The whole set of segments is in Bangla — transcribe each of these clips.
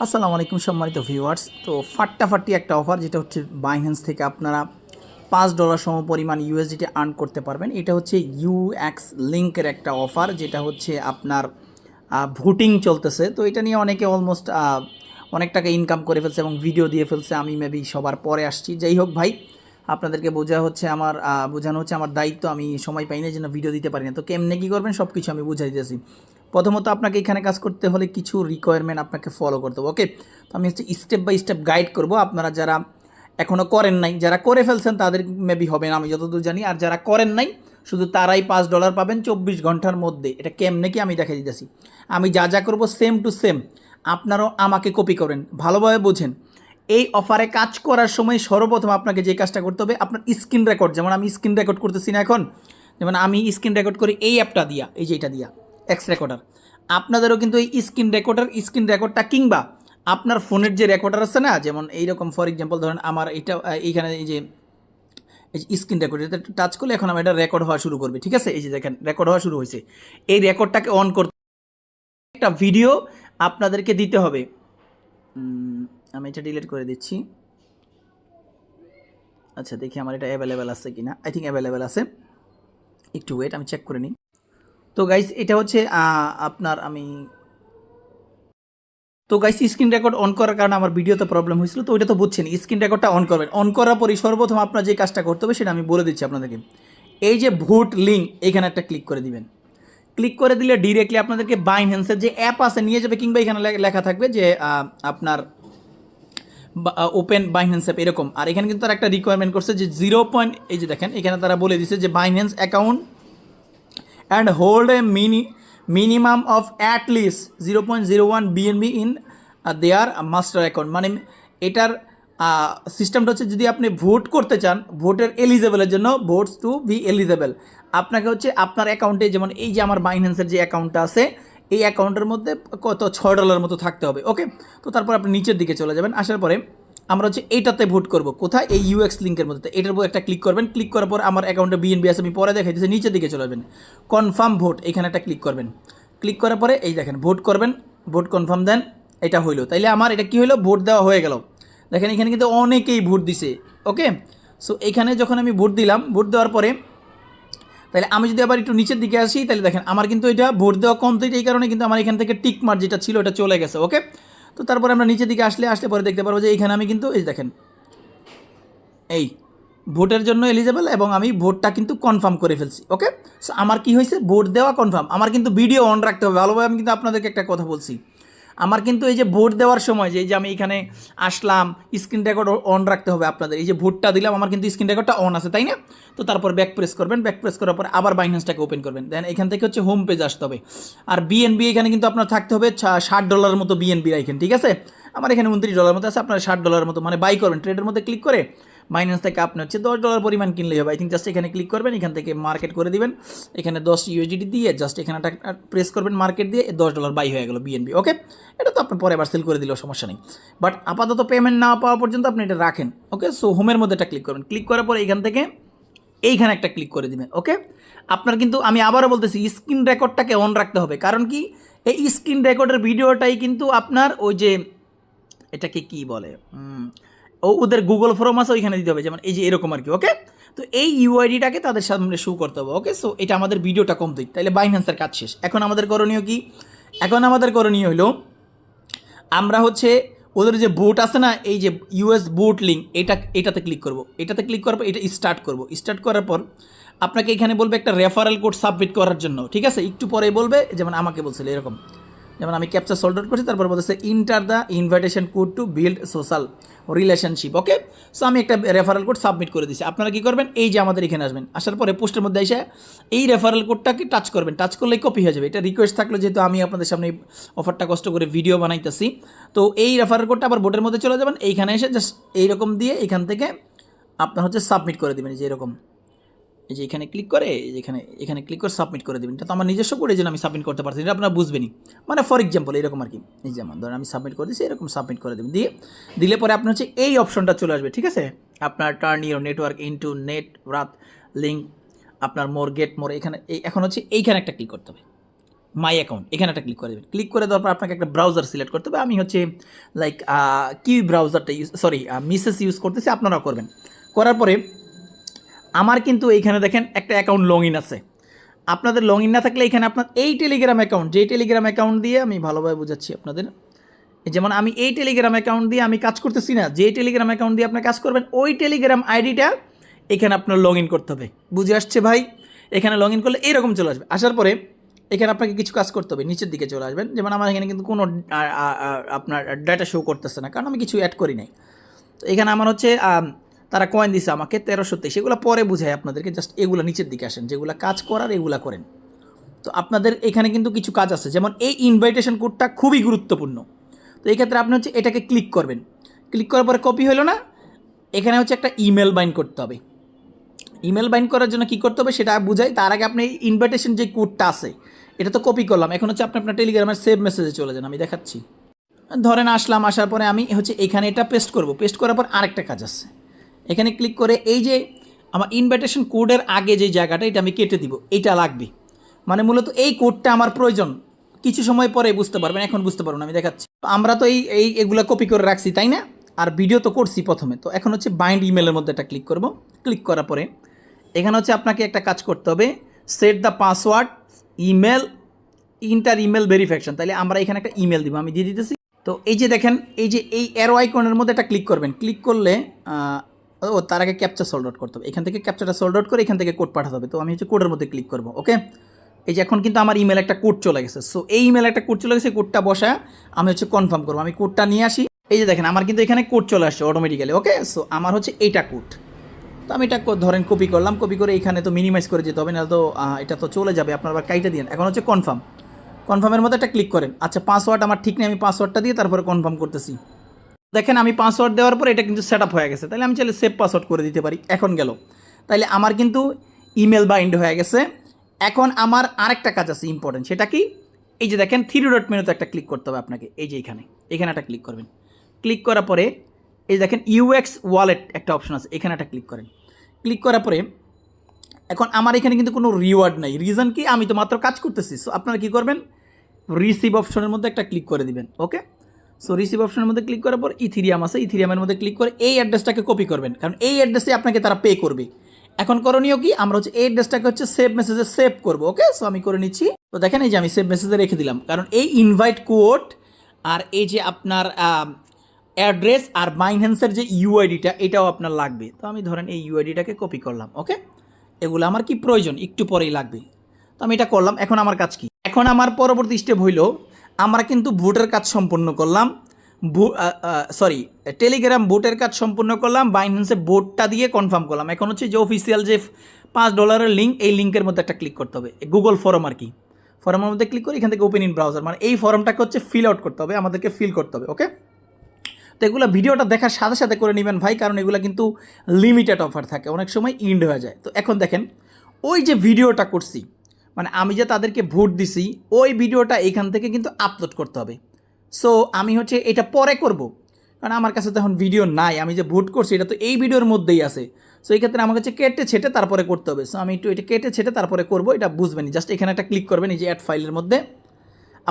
আসসালামু আলাইকুম সম্মানিত ভিউয়ার্স। তো ফাটাফাটি একটা অফার যেটা হচ্ছে বাইন্যান্স থেকে আপনারা $5 সমপরিমাণ ইউএসডিটি আর্ন করতে পারবেন। এটা হচ্ছে ইউএক্স লিঙ্কের একটা অফার, যেটা হচ্ছে আপনার ভোটিং চলতেছে। তো এটা নিয়ে অনেকে অলমোস্ট অনেক টাকা ইনকাম করে ফেলছে এবং ভিডিও দিয়ে ফেলছে। আমি মেবি সবার পরে আসছি। যাই হোক ভাই, আপনাদেরকে বোঝানো হচ্ছে আমার দায়িত্ব। আমি সময় পাই না, যেন ভিডিও দিতে পারি না। তো কেমনে কী করবেন সব কিছু আমি বুঝাই দিতেছি। প্রথমত আপনাকে এখানে কাজ করতে হলে কিছু রিকোয়ারমেন্ট আপনাকে ফলো করতে হবে। ওকে, তো আমি হচ্ছে স্টেপ বাই স্টেপ গাইড করব। আপনারা যারা এখনও করেন নাই, যারা করে ফেলছেন তাদের মেবি হবে না আমি যতদূর জানি। আর যারা করেন নাই শুধু তারাই $5 পাবেন 24 ঘন্টার মধ্যে। এটা কেমনে কি আমি দেখাই দিতেছি। আমি যা যা করবো সেম টু সেম আপনারাও আমাকে কপি করেন, ভালোভাবে বোঝেন। এই অফারে কাজ করার সময় সর্বপ্রথম আপনাকে যে কাজটা করতে হবে, আপনার স্ক্রিন রেকর্ড, যেমন আমি স্ক্রিন রেকর্ড করতেছি না এখন, যেমন আমি স্ক্রিন রেকর্ড করি এই অ্যাপটা দিয়া, এই যে এটা দিয়া এক্স রেকর্ডার। আপনাদেরও কিন্তু এই স্ক্রিন রেকর্ডটা কিংবা আপনার ফোনের যে রেকর্ডার আছে না, যেমন এইরকম ফর এক্সাম্পল ধরেন আমার এটা এইখানে এই যে স্ক্রিন রেকর্ড, এটা টাচ করলে এখন আমার এটা রেকর্ড হওয়া শুরু করবে। ঠিক আছে, এই যে দেখেন রেকর্ড হওয়া শুরু হয়েছে। এই রেকর্ডটাকে অন করতে একটা ভিডিও আপনাদেরকে দিতে হবে। আমি এটা ডিলিট করে দিচ্ছি। আচ্ছা, দেখি আমার এটা অ্যাভেলেবেল আছে কিনা। আই থিঙ্ক অ্যাভেলেবেল আছে, একটু ওয়েট, আমি চেক করে নিই। তো গাইস এটা হচ্ছে স্ক্রিন রেকর্ড অন করার কারণে আমার ভিডিওতে প্রবলেম হয়েছিল। তো ওইটা তো বুঝছেন, স্ক্রিন রেকর্ডটা অন করবেন। অন করার পরই সর্বপ্রথম আপনার যে কাজটা করতে হবে সেটা আমি বলে দিচ্ছি আপনাদেরকে। এই যে ভোট লিঙ্ক, এখানে একটা ক্লিক করে দিবেন। ক্লিক করে দিলে ডিরেক্টলি আপনাদেরকে বাইন্যান্সের যে অ্যাপ আছে নিয়ে যাবে, কিংবা এখানে লেখা থাকবে যে আপনার ওপেন বাইন্যান্স অ্যাপ এরকম। আর এখানে কিন্তু তারা একটা রিকোয়ারমেন্ট করছে যে 0. এই যে দেখেন এখানে তারা বলে দিচ্ছে যে Binance account and hold a minimum of at least 0.01 BNB in their master account. মানে এটার সিস্টেমটা হচ্ছে, যদি আপনি ভোট করতে চান, ভোটের এলিজেবলের জন্য, ভোটস টু বি এলিজেবল, আপনাকে হচ্ছে আপনার অ্যাকাউন্টে, যেমন এই যে আমার বাইন্যান্সের যে অ্যাকাউন্টটা আছে, এই অ্যাকাউন্টের মধ্যে কত $6 মতো থাকতে হবে। ওকে, তো তারপর আপনি নিচের দিকে চলে যাবেন। আসার পরে আমরা হচ্ছে এইটাতে ভোট করব। কোথায়? এই ইউএক্স লিঙ্কের মধ্যে। এটার উপর একটা ক্লিক করবেন। ক্লিক করার পর আমার অ্যাকাউন্টে বিএনবি আছে, আমি পরে দেখাইতেছি। নিচের দিকে চলে যাবেন, কনফার্ম ভোট, এখানে একটা ক্লিক করবেন। ক্লিক করার পরে এই দেখেন ভোট করবেন, ভোট কনফার্ম দেন। এটা হইলো, তাইলে আমার এটা কি হলো, ভোট দেওয়া হয়ে গেল। দেখেন এখানে কিন্তু অনেকেই ভোট দিছে। ওকে, সো এখানে যখন আমি ভোট দিলাম, ভোট দেওয়ার পরে তাহলে আমি যদি আবার একটু নিচের দিকে আসি, তাহলে দেখেন আমার কিন্তু এটা ভোট দেওয়া কমপ্লিট। এই কারণে কিন্তু আমার এখান থেকে টিক মার্ক যেটা ছিল এটা চলে গেছে। ওকে, তো তারপরে আমরা নিচের দিকে আসলে পরে দেখতে পারবো যে এখানে আমি কিন্তু এই দেখেন এই ভোটের জন্য এলিজেবল এবং আমি ভোটটা কিন্তু কনফার্ম করে ফেলছি। ওকে, সো আমার কি হয়েছে, ভোট দেওয়া কনফার্ম। আমার কিন্তু ভিডিও অন রাখতে হবে ভালোভাবে। আমি কিন্তু আপনাদেরকে একটা কথা বলছি, আমার কিন্তু এই যে ভোট দেওয়ার সময় যে এই যে আমি এখানে আসলাম, স্ক্রিন রেকর্ড অন রাখতে হবে আপনাদের। এই যে ভোটটা দিলাম, আমার কিন্তু স্ক্রিন রেকর্ডটা অন আছে, তাই না? তো তারপর ব্যাক প্রেস করবেন। ব্যাক প্রেস করার পর আবার বাইন্যান্সটাকে ওপেন করবেন। দেন এখান থেকে হচ্ছে হোম পেজ আসতে হবে। আর বিএনবি এখানে কিন্তু আপনার থাকতে হবে $60 মতো বিএনবি রাখেন। ঠিক আছে, আমার এখানে $29 মতো আছে, আপনার $60 মতো মানে বাই করবেন। ট্রেডের মধ্যে ক্লিক করে মাইনাস থেকে আপনি হচ্ছে $10 পরিমাণ কিনলেই হবে। আই থিঙ্ক জাস্ট এখানে ক্লিক করবেন, এখান থেকে মার্কেট করে দিবেন। এখানে 10 ইউএসডিটি দিয়ে জাস্ট এখানে প্রেস করবেন, মার্কেট দিয়ে $10 বাই হয়ে গেল বিএনবি। ওকে, এটা তো আপনি পরে আবার সেল করে দিলেও সমস্যা নেই, বাট আপাতত পেমেন্ট না পাওয়া পর্যন্ত আপনি এটা রাখেন। ওকে, সো হোমের মধ্যে একটা ক্লিক করবেন। ক্লিক করার পরে এখান থেকে এইখানে একটা ক্লিক করে দিবেন। ওকে, আপনার কিন্তু আমি আবারও বলতেছি স্ক্রিন রেকর্ডটাকে অন রাখতে হবে, কারণ কি এই স্ক্রিন রেকর্ডের ভিডিওটাই কিন্তু আপনার ওই যে এটাকে কি বলে, ওদের গুগল ফর্ম আছে ওইখানে দিতে হবে, যেমন এই যে এরকম আর কি। ওকে, তো এই ইউআইডিটাকে তাদের সামনে শো করতে হবে। ওকে, সো এটা আমাদের ভিডিওটা কমপ্লিট। তাইলে বাইন্যান্সের কাজ শেষ। এখন আমাদের করণীয় কি? এখন আমাদের করণীয় হলো আমরা হচ্ছে ওদের যে বুট আছে না, এই যে ইউএস বুট লিঙ্ক, এটাতে ক্লিক করব। এটাতে ক্লিক করার পর এটা স্টার্ট করব। স্টার্ট করার পর আপনাকে এখানে বলবে একটা রেফারেল কোড সাবমিট করার জন্য। ঠিক আছে, একটু পরে বলবে, যেমন আমাকে বলছিল এরকম, যেমন আমি ক্যাপচা সল্ভ আউট করছি, তারপর বলতেছে enter the invitation code to build social relationship. Okay, so আমি একটা রেফারেল কোড সাবমিট করে দিচ্ছি। আপনারা কী করবেন, এই যে আমাদের এখানে আসবেন, আসার পরে পোস্টের মধ্যে এসে এই রেফারেল কোডটাকে টাচ করবেন। টাচ করলেই কপি হয়ে যাবে। এটা রিকোয়েস্ট থাকলো, যেহেতু আমি আপনাদের সামনে এই অফারটা কষ্ট করে ভিডিও বানাইতেছি, তো এই রেফারেল কোডটা আবার বোর্ডের মধ্যে চলে যাবেন। এইখানে এসে জাস্ট এইরকম দিয়ে এখান থেকে আপনার হচ্ছে সাবমিট করে দেবেন। যে এরকম এই যে এখানে ক্লিক করে এখানে ক্লিক করে সাবমিট করে দেবেন। এটা তো আমার নিজস্ব কোড, এই জন্য আমি সাবমিট করতে পারছি, এটা আপনারা বুঝবেনই। মানে ফর এক্সাম্পল এরকম আর কি, এই যেমন ধরেন আমি সাবমিট করে দিচ্ছি, এরকম সাবমিট করে দেবেন। দিলে পরে আপনার হচ্ছে এই অপশনটা চলে আসবে। ঠিক আছে, আপনার turn your network into net রাত লিঙ্ক, আপনার মোর গেট মোর, এখানে এখন হচ্ছে এইখানে একটা ক্লিক করতে হবে। মাই অ্যাকাউন্ট এখানে একটা ক্লিক করে দেবেন। ক্লিক করে দেওয়ার পর আপনাকে একটা ব্রাউজার সিলেক্ট করতে হবে। আমি হচ্ছে লাইক কি ব্রাউজারটা মিসেস ইউজ করতেছি, আপনারাও করবেন। করার পরে আমার কিন্তু এইখানে দেখেন একটা অ্যাকাউন্ট লগ ইন আছে। আপনাদের লগ ইন না থাকলে এখানে আপনার এই টেলিগ্রাম অ্যাকাউন্ট, যেই টেলিগ্রাম অ্যাকাউন্ট দিয়ে আমি ভালোভাবে বুঝাচ্ছি আপনাদের, যেমন আমি এই টেলিগ্রাম অ্যাকাউন্ট দিয়ে আমি কাজ করতেছি না, যে টেলিগ্রাম অ্যাকাউন্ট দিয়ে আপনি কাজ করবেন ওই টেলিগ্রাম আইডিটা এখানে আপনার লগ ইন করতে হবে। বুঝে আসছে ভাই? এখানে লগ ইন করলে এইরকম চলে আসবে। আসার পরে এখানে আপনাকে কিছু কাজ করতে হবে, নিচের দিকে চলে আসবেন। যেমন আমার এখানে কিন্তু কোনো আপনার ডাটা শো করতেছে না, কারণ আমি কিছু অ্যাড করি নাই। তো এখানে আমার হচ্ছে তারা কয়েন দিছে আমাকে 1323, এগুলো পরে বুঝাই আপনাদেরকে, জাস্ট এগুলো নিচের দিকে আসেন, যেগুলো কাজ করার এগুলো করেন। তো আপনাদের এখানে কিন্তু কিছু কাজ আছে, যেমন এই ইনভাইটেশন কোডটা খুবই গুরুত্বপূর্ণ। তো এই ক্ষেত্রে আপনি হচ্ছে এটাকে ক্লিক করবেন। ক্লিক করার পরে কপি হলো না, এখানে হচ্ছে একটা ইমেল বাইন্ড করতে হবে। ইমেল বাইন্ড করার জন্য কী করতে হবে সেটা বুঝাই। তার আগে আপনি ইনভাইটেশন যে কোডটা আছে এটা তো কপি করলাম, এখন হচ্ছে আপনি আপনার টেলিগ্রামের সেভ মেসেজে চলে যান। আমি দেখাচ্ছি। ধরেন আসলাম, আসার পরে আমি হচ্ছে এখানে এটা পেস্ট করব। পেস্ট করার পর আরেকটা কাজ আছে, এখানে ক্লিক করে এই যে আমার ইনভাইটেশন কোডের আগে যে জায়গাটা এটা আমি কেটে দিব, এইটা লাগবে। মানে মূলত এই কোডটা আমার প্রয়োজন, কিছু সময় পরে বুঝতে পারবেন, এখন বুঝতে পারবেন। আমি দেখাচ্ছি। আমরা তো এগুলো কপি করে রাখছি, তাই না? আর ভিডিও তো করছি প্রথমে। তো এখন হচ্ছে বাইন্ড ইমেলের মধ্যে একটা ক্লিক করব। ক্লিক করার পরে এখানে হচ্ছে আপনাকে একটা কাজ করতে হবে, set the password email inter email verification. তাহলে আমরা এখানে একটা ইমেল দিব, আমি দিয়ে দিতেছি। তো এই যে দেখেন, এই যে এই অ্যারো আইকনের মধ্যে একটা ক্লিক করবেন। ক্লিক করলে তার আগে ক্যাপচা সলভ আউট করতে হবে। এখান থেকে ক্যাপচাটা সলভ আউট করে এখান থেকে কোড পাঠাতে হবে। তো আমি হচ্ছে কোডের মধ্যে ক্লিক করব। ওকে, এই যে এখন কিন্তু আমার ইমেল একটা কোড চলে গেছে। সো এই ইমেল একটা কোড চলে গেছে, কোডটা বসা আমি হচ্ছে কনফার্ম করবো। আমি কোডটা নিয়ে আসি। এই যে দেখেন আমার কিন্তু এখানে কোড চলে আসছে অটোমেটিক্যালি। ওকে, সো আমার হচ্ছে এইটা কোড। তো আমি এটা ধরেন কপি করলাম। কপি করে এখানে তো মিনিমাইজ করে যেতে হবে, না তো এটা তো চলে যাবে, আপনার আবার কাইটা দিন। এখন হচ্ছে কনফার্ম। কনফার্মের মধ্যে একটা ক্লিক করেন। আচ্ছা, পাসওয়ার্ড আমার ঠিক নেই, আমি পাসওয়ার্ডটা দিয়ে তারপরে কনফার্ম করতেছি। দেখেন আমি পাসওয়ার্ড দেওয়ার পর এটা কিন্তু সেট আপ হয়ে গেছে। তাহলে আমি চাইলে সেভ পাসওয়ার্ড করে দিতে পারি। এখন গেল, তাইলে আমার কিন্তু ইমেল বাইন্ড হয়ে গেছে। এখন আমার আরেকটা কাজ আছে ইম্পর্টেন্ট, সেটা কি? এই যে দেখেন 3 ডট মেনুতে একটা ক্লিক করতে হবে আপনাকে। এই যে এখানে একটা ক্লিক করবেন। ক্লিক করার পরে এই দেখেন ইউএক্স ওয়ালেট একটা অপশন আছে, এখানে একটা ক্লিক করেন। ক্লিক করার পরে এখন আমার এখানে কিন্তু কোনো রিওয়ার্ড নাই। রিজন কি? আমি তো মাত্র কাজ করতেছি। সো আপনারা কী করবেন, রিসিভ অপশনের মধ্যে একটা ক্লিক করে দিবেন। ওকে, সো রিসিভ অপশনের মধ্যে ক্লিক করার পর ইথিরিয়াম আছে, ইথিরিয়ামের মধ্যে ক্লিক করে এই অ্যাড্রেসটাকে কপি করবেন, কারণ এই অ্যাড্রেসে আপনাকে তারা পে করবে। এখন করণীয় কি? আমরা হচ্ছে এই অ্যাড্রেসটাকে হচ্ছে সেভ মেসেজে সেভ করবো। ওকে, সো আমি করে নিচ্ছি। তো দেখেন এই যে আমি সেভ মেসেজে রেখে দিলাম, কারণ এই ইনভাইট কোড আর এই যে আপনার অ্যাড্রেস আর বাইন্যান্সের যে ইউআইডিটা এটাও আপনার লাগবে। তো আমি ধরেন এই ইউআইডিটাকে কপি করলাম। ওকে, এগুলো আমার কি প্রয়োজন, একটু পরেই লাগবে। তো আমি এটা করলাম। এখন আমার কাজ কি? এখন আমার পরবর্তী স্টেপ হইল, আমরা কিন্তু ভোটের কাজ সম্পূর্ণ করলাম, টেলিগ্রাম ভোটের কাজ সম্পূর্ণ করলাম, বাইন্যান্সে ভোটটা দিয়ে কনফার্ম করলাম। এখন হচ্ছে যে অফিসিয়াল যে $5 লিঙ্ক, এই লিঙ্কের মধ্যে একটা ক্লিক করতে হবে। গুগল ফর্ম আর কি, ফর্মের মধ্যে ক্লিক করে এখান থেকে ওপেন ইন ব্রাউজার, মানে এই ফর্মটাকে হচ্ছে ফিল আউট করতে হবে, আমাদেরকে ফিল করতে হবে। ওকে, তো এগুলো ভিডিওটা দেখার সাথে সাথে করে নেবেন ভাই, কারণ এগুলো কিন্তু লিমিটেড অফার থাকে, অনেক সময় ইন্ড হয়ে যায়। তো এখন দেখেন ওই যে ভিডিওটা করছি, মানে আমি যে তাদেরকে ভোট দিছি, ওই ভিডিওটা এখান থেকে কিন্তু আপলোড করতে হবে। সো আমি হচ্ছে এটা পরে করব, কারণ আমার কাছে তো এখন ভিডিও নাই। আমি যে ভোট করছি এটা তো এই ভিডিওর মধ্যেই আছে। সো এই ক্ষেত্রে আমার কাছে কেটে ছেটে তারপরে করতে হবে। সো আমি একটু এটা কেটে ছেটে তারপরে করবো, এটা বুঝবেন। জাস্ট এখানে একটা ক্লিক করবেন, এই যে অ্যাড ফাইলের মধ্যে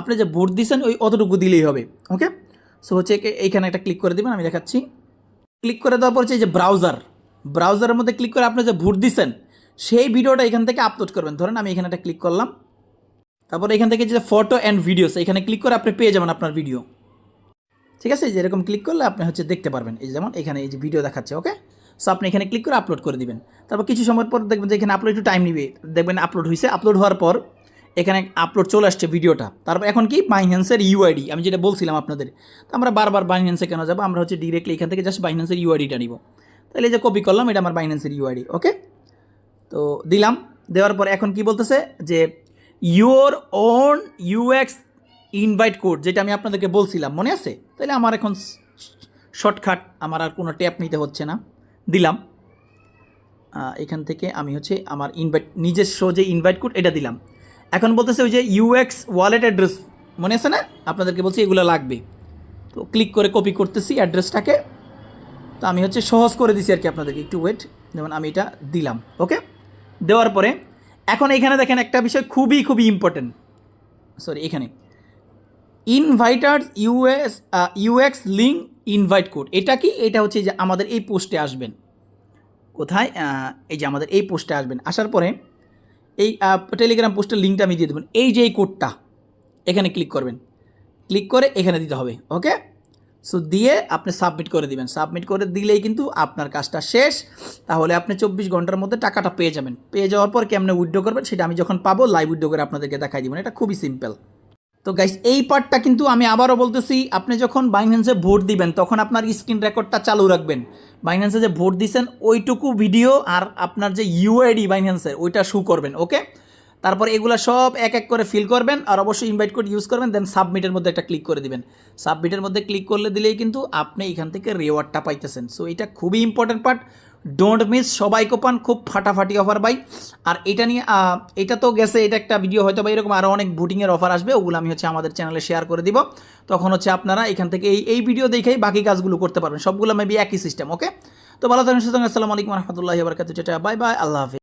আপনি যে ভোট দিয়েছেন ওই অতটুকু দিলেই হবে। ওকে, সো হচ্ছে এইখানে একটা ক্লিক করে দেবেন, আমি দেখাচ্ছি। ক্লিক করে দেওয়ার পর হচ্ছে এই যে ব্রাউজারের মধ্যে ক্লিক করে আপনি যে ভোট দিচ্ছেন সেই ভিডিওটা এখান থেকে আপলোড করবেন। ধরেন আমি এখানে একটা ক্লিক করলাম, তারপর এখান থেকে যে ফটো অ্যান্ড ভিডিওস এখানে ক্লিক করে আপনি পেয়ে যাবেন আপনার ভিডিও। ঠিক আছে, যেরকম ক্লিক করলে আপনি হচ্ছে দেখতে পারবেন। এই যেমন এখানে এই যে ভিডিও দেখাচ্ছে। ওকে, সো আপনি এখানে ক্লিক করে আপলোড করে দিবেন। তারপর কিছু সময় পর দেখবেন যে এখানে আপলোড একটু টাইম নিবে, দেখবেন আপলোড হয়েছে। আপলোড হওয়ার পর এখানে আপলোড চলে আসছে ভিডিওটা। তারপর এখন কি? বাইন্যান্সের ইউআইডি, আমি যেটা বলছিলাম আপনাদের। তো আমরা বারবার বাইন্যান্সে কেন যাবো, আমরা হচ্ছে ডিরেক্টলি এখান থেকে জাস্ট বাইন্যান্সের ইউআইডিটা নিব। তাহলে এই যে কপি করলাম, এটা আমার বাইন্যান্সের ইউআইডি। ওকে, তো দিলাম। দেওয়ার পর এখন কি বলতেছে যে your own UX invite code, যেটা আমি আপনাদেরকে বলছিলাম, মনে আছে? তাহলে আমার এখন শর্টকাট, আমার আর কোনো ট্যাপ নিতে হচ্ছে না। দিলাম। এখান থেকে আমি হচ্ছে আমার নিজস্ব যে ইনভাইট কোড এটা দিলাম। এখন বলতেছে ওই যে ইউএক্স ওয়ালেট অ্যাড্রেস, মনে আছে না? আপনাদেরকে বলছি এগুলো লাগবে। তো ক্লিক করে কপি করতেছি অ্যাড্রেসটাকে। তো আমি হচ্ছে সহজ করে দিছি আর কি আপনাদেরকে, একটু ওয়েট। যেমন আমি এটা দিলাম। ওকে, দেওয়ার পরে এখন এখানে দেখেন একটা বিষয় খুবই ইম্পর্টেন্ট। সরি এখানে ইনভাইটার্স ইউএক্স লিঙ্ক ইনভাইট কোড, এটা কি? এটা হচ্ছে যে আমাদের এই পোস্টে আসবেন, কোথায়? এই যে আমাদের এই পোস্টে আসবেন, আসার পরে এই টেলিগ্রাম পোস্টের লিঙ্কটা আমি দিয়ে দেবেন, এই যে এই কোডটা এখানে ক্লিক করবেন, ক্লিক করে এখানে দিতে হবে। ওকে, সো দিয়ে আপনি সাবমিট করে দিবেন, সাবমিট করে দিলেই কিন্তু আপনার কাজটা শেষ। তাহলে আপনি 24 ঘন্টার মধ্যে টাকাটা পেয়ে যাবেন। পেয়ে যাওয়ার পর কেমনে উইথড্র করবেন সেটা আমি যখন পাবো লাইভ উইথড্র করে আপনাদেরকে দেখাই দিবেন। এটা খুবই সিম্পল। তো গাইস এই পার্টটা কিন্তু আমি আবারও বলতেছি, আপনি যখন বাইন্যান্সে ভোট দিবেন তখন আপনার স্ক্রিন রেকর্ডটা চালু রাখবেন। বাইন্যান্সে যে ভোট দিচ্ছেন ওইটুকু ভিডিও আর আপনার যে ইউআইডি বাইন্যান্সের ওইটা শো করবেন। ওকে, তারপর এগুলো সব এক এক করে ফিল করবেন আর অবশ্যই ইনভাইট কোড ইউজ করবেন, দেন সাবমিটের মধ্যে একটা ক্লিক করে দিবেন। সাবমিটের মধ্যে ক্লিক করলে দিলেই কিন্তু আপনি এখান থেকে রিওয়ার্ডটা পাইতেছেন। সো এটা খুবই ইম্পর্টেন্ট পার্ট, ডোন্ট মিস। সবাই কোপান, খুব ফাটাফাটি অফার ভাই। আর এটা নিয়ে এটা তো গেছে, এটা একটা ভিডিও হয়তো বা এরকম আরও অনেক বুটিংয়ের অফার আসবে, ওগুলো আমি হচ্ছে আমাদের চ্যানেলে শেয়ার করে দিব। তখন হচ্ছে আপনারা এখান থেকে এই ভিডিও দেখেই বাকি কাজগুলো করতে পারবেন, সবগুলো মেবি একই সিস্টেম। ওকে, তো ভালো থাকবেন, সুতরাং আসসালামু আলাইকুম রহমতুল্লাহি ওয়া বারাকাতুহু, বাই বাই, আল্লাহ হাফিজ।